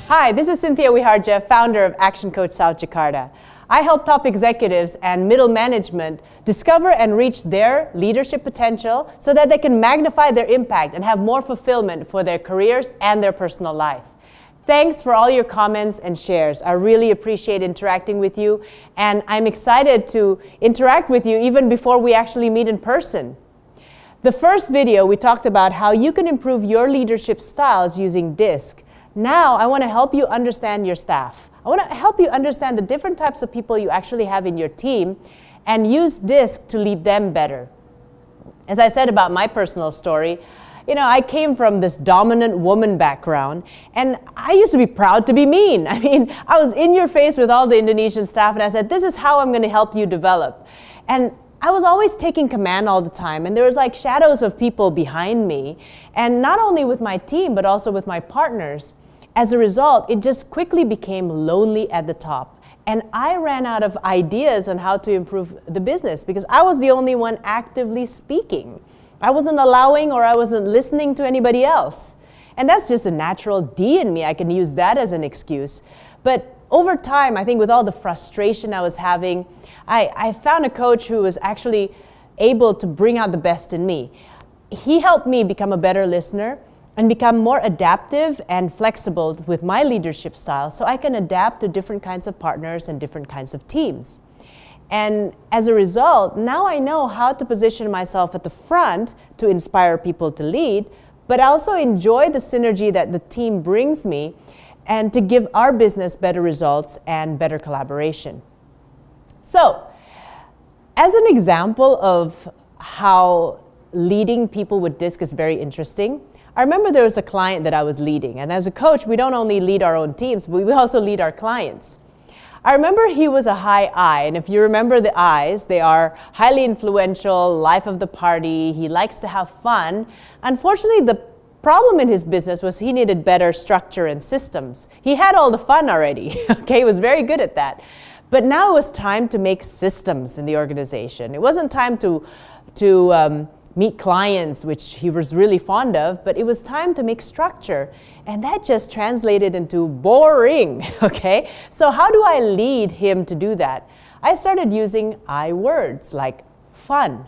Hi, this is Cynthia Wiharja, founder of Action Coach South Jakarta. I help top executives and middle management discover and reach their leadership potential so that they can magnify their impact and have more fulfillment for their careers and their personal life. Thanks for all your comments and shares. I really appreciate interacting with you, and I'm excited to interact with you even before we actually meet in person. The first video, we talked about how you can improve your leadership styles using DISC. Now, I want to help you understand your staff. I want to help you understand the different types of people you actually have in your team and use DISC to lead them better. As I said about my personal story, I came from this dominant woman background, and I used to be proud to be mean. I was in your face with all the Indonesian staff, and I said, this is how I'm going to help you develop. And I was always taking command all the time, and there was like shadows of people behind me, and not only with my team, but also with my partners. As a result, it just quickly became lonely at the top. And I ran out of ideas on how to improve the business because I was the only one actively speaking. I wasn't allowing or I wasn't listening to anybody else. And that's just a natural D in me. I can use that as an excuse. But over time, I think with all the frustration I was having, I found a coach who was actually able to bring out the best in me. He helped me become a better listener and become more adaptive and flexible with my leadership style so I can adapt to different kinds of partners and different kinds of teams. And as a result, now I know how to position myself at the front to inspire people to lead, but I also enjoy the synergy that the team brings me and to give our business better results and better collaboration. So, as an example of how leading people with DISC is very interesting, I remember there was a client that I was leading, and as a coach, we don't only lead our own teams, but we also lead our clients. I remember he was a high I, and if you remember the I's, they are highly influential, life of the party, he likes to have fun. Unfortunately, the problem in his business was he needed better structure and systems. He had all the fun already, okay, he was very good at that. But now it was time to make systems in the organization. It wasn't time to meet clients, which he was really fond of, but it was time to make structure. And that just translated into boring, okay? So how do I lead him to do that? I started using I words like fun.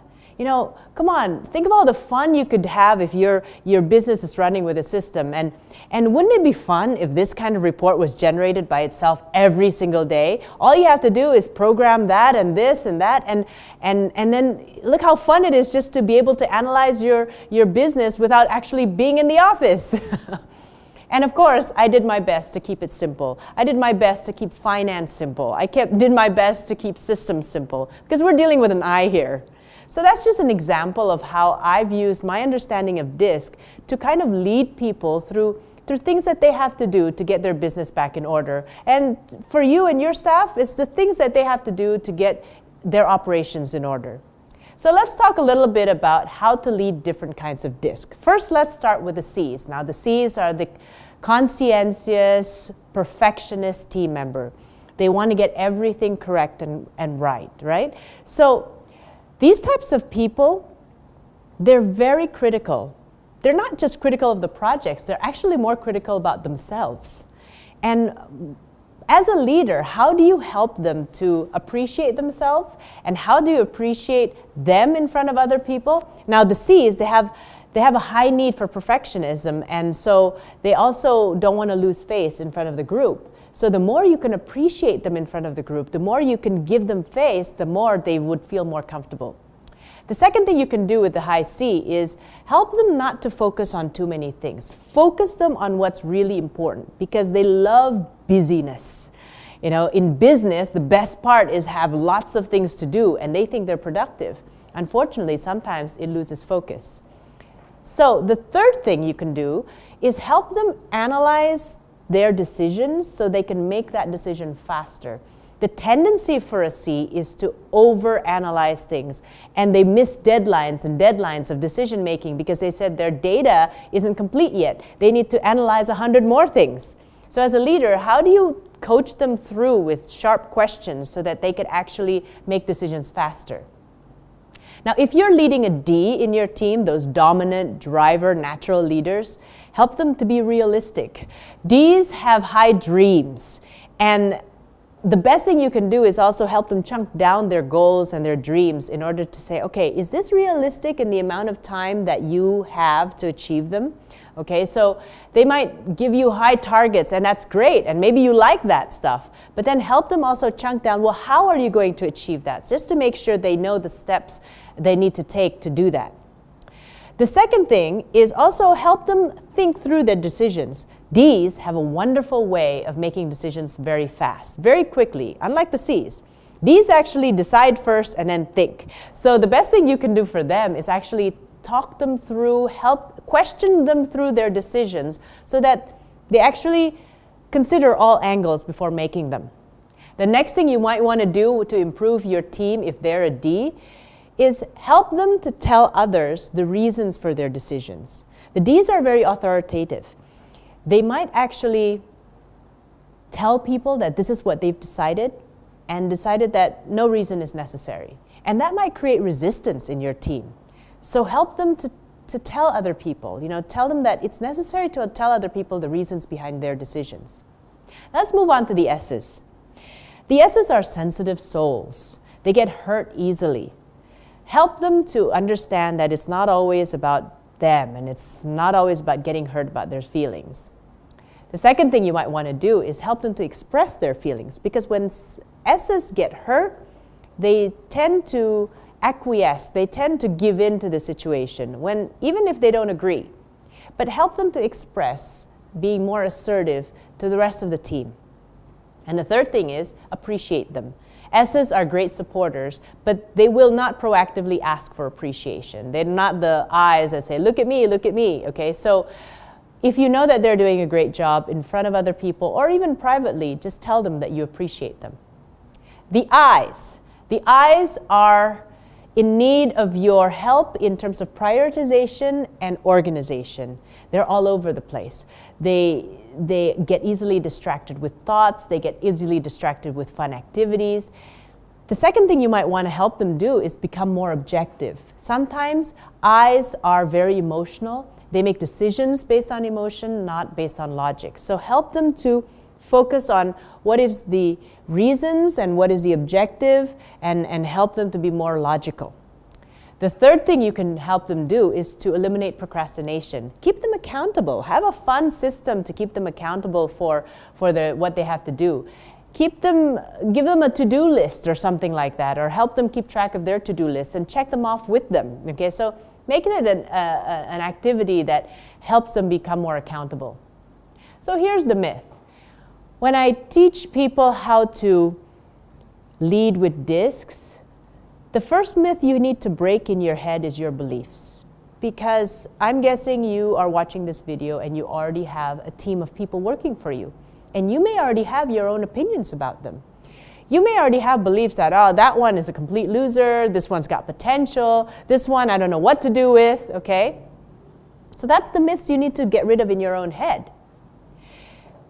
Come on, think of all the fun you could have if your business is running with a system. And wouldn't it be fun if this kind of report was generated by itself every single day? All you have to do is program that and this and that, and then look how fun it is just to be able to analyze your business without actually being in the office. And of course, I did my best to keep it simple. I did my best to keep finance simple. Did my best to keep systems simple, because we're dealing with an I here. So that's just an example of how I've used my understanding of DISC to kind of lead people through things that they have to do to get their business back in order. And for you and your staff, it's the things that they have to do to get their operations in order. So let's talk a little bit about how to lead different kinds of DISC. First, let's start with the C's. Now, the C's are the conscientious, perfectionist team member. They want to get everything correct and right? So these types of people, they're very critical. They're not just critical of the projects, they're actually more critical about themselves. And as a leader, how do you help them to appreciate themselves? And how do you appreciate them in front of other people? Now the C's, they have a high need for perfectionism, and so they also don't want to lose face in front of the group. So the more you can appreciate them in front of the group, the more you can give them face, the more they would feel more comfortable. The second thing you can do with the high C is help them not to focus on too many things. Focus them on what's really important, because they love busyness. In business, the best part is have lots of things to do, and they think they're productive. Unfortunately, sometimes it loses focus. So the third thing you can do is help them analyze their decisions so they can make that decision faster. The tendency for a C is to overanalyze things, and they miss deadlines of decision making because they said their data isn't complete yet. They need to analyze 100 more things. So as a leader, how do you coach them through with sharp questions so that they could actually make decisions faster? Now, if you're leading a D in your team, those dominant, driver, natural leaders, help them to be realistic. Ds have high dreams, and the best thing you can do is also help them chunk down their goals and their dreams in order to say, okay, is this realistic in the amount of time that you have to achieve them? Okay, so they might give you high targets, and that's great, and maybe you like that stuff, but then help them also chunk down, well, how are you going to achieve that? Just to make sure they know the steps they need to take to do that. The second thing is also help them think through their decisions. Ds have a wonderful way of making decisions very fast, very quickly, unlike the Cs. Ds actually decide first and then think. So the best thing you can do for them is actually talk them through, help question them through their decisions so that they actually consider all angles before making them. The next thing you might want to do to improve your team if they're a D is help them to tell others the reasons for their decisions. The Ds are very authoritative. They might actually tell people that this is what they've decided and decided that no reason is necessary. And that might create resistance in your team. So help them to tell other people, tell them that it's necessary to tell other people the reasons behind their decisions. Let's move on to the S's. The S's are sensitive souls. They get hurt easily. Help them to understand that it's not always about them and it's not always about getting hurt about their feelings. The second thing you might want to do is help them to express their feelings, because when S's get hurt, they tend to acquiesce, they tend to give in to the situation, even if they don't agree. But help them to express, being more assertive to the rest of the team. And the third thing is appreciate them. S's are great supporters, but they will not proactively ask for appreciation. They're not the I's that say, look at me, okay? So if you know that they're doing a great job in front of other people or even privately, just tell them that you appreciate them. The I's are in need of your help in terms of prioritization and organization. They're all over the place. They get easily distracted with thoughts. They get easily distracted with fun activities. The second thing you might want to help them do is become more objective. Sometimes I's are very emotional. They make decisions based on emotion, not based on logic. So help them to focus on what is the reasons and what is the objective, and help them to be more logical. The third thing you can help them do is to eliminate procrastination. Keep them accountable. Have a fun system to keep them accountable for what they have to do. Give them a to-do list or something like that, or help them keep track of their to-do list and check them off with them. Okay, so making it an activity that helps them become more accountable. So here's the myth. When I teach people how to lead with discs, the first myth you need to break in your head is your beliefs. Because I'm guessing you are watching this video and you already have a team of people working for you. And you may already have your own opinions about them. You may already have beliefs that, that one is a complete loser, this one's got potential, this one I don't know what to do with, okay? So that's the myths you need to get rid of in your own head.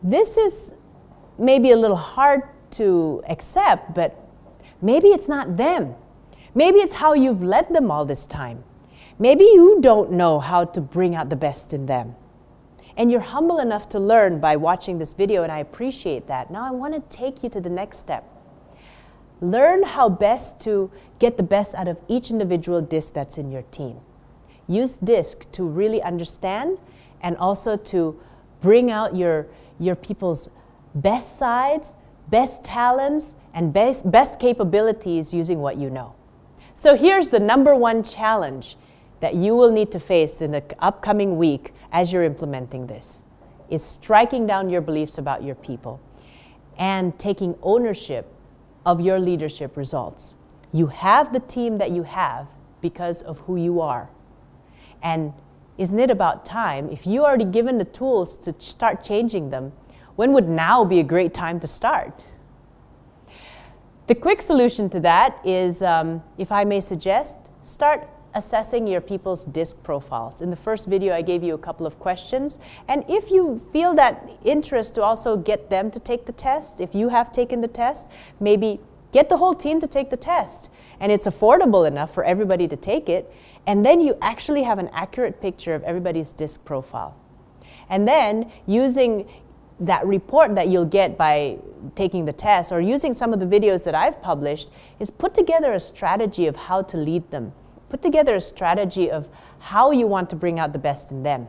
This is maybe a little hard to accept, but maybe it's not them. Maybe it's how you've led them all this time. Maybe you don't know how to bring out the best in them. And you're humble enough to learn by watching this video, and I appreciate that. Now I want to take you to the next step. Learn how best to get the best out of each individual disc that's in your team. Use disc to really understand and also to bring out your people's best sides, best talents, and best capabilities using what you know. So here's the number one challenge that you will need to face in the upcoming week as you're implementing this, is striking down your beliefs about your people and taking ownership of your leadership results. You have the team that you have because of who you are. And isn't it about time, if you already given the tools to start changing them, when would now be a great time to start? The quick solution to that is, if I may suggest, start assessing your people's DISC profiles. In the first video, I gave you a couple of questions. And if you feel that interest to also get them to take the test, if you have taken the test, maybe Get the whole team to take the test. And it's affordable enough for everybody to take it. And then you actually have an accurate picture of everybody's DISC profile. And then using that report that you'll get by taking the test or using some of the videos that I've published is put together a strategy of how to lead them. Put together a strategy of how you want to bring out the best in them.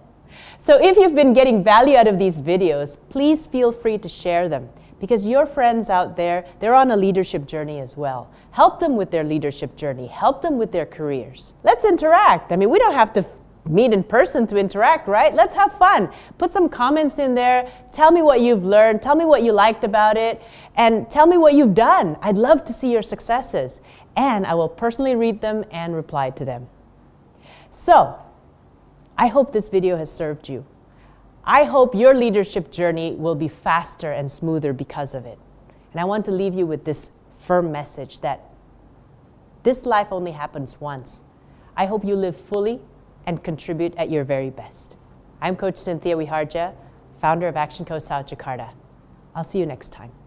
So if you've been getting value out of these videos, please feel free to share them because your friends out there, they're on a leadership journey as well. Help them with their leadership journey. Help them with their careers. Let's interact. I mean, we don't have to meet in person to interact, right? Let's have fun. Put some comments in there. Tell me what you've learned. Tell me what you liked about it. And tell me what you've done. I'd love to see your successes. And I will personally read them and reply to them. So, I hope this video has served you. I hope your leadership journey will be faster and smoother because of it. And I want to leave you with this firm message that this life only happens once. I hope you live fully and contribute at your very best. I'm Coach Cynthia Wiharja, founder of Action Coach South Jakarta. I'll see you next time.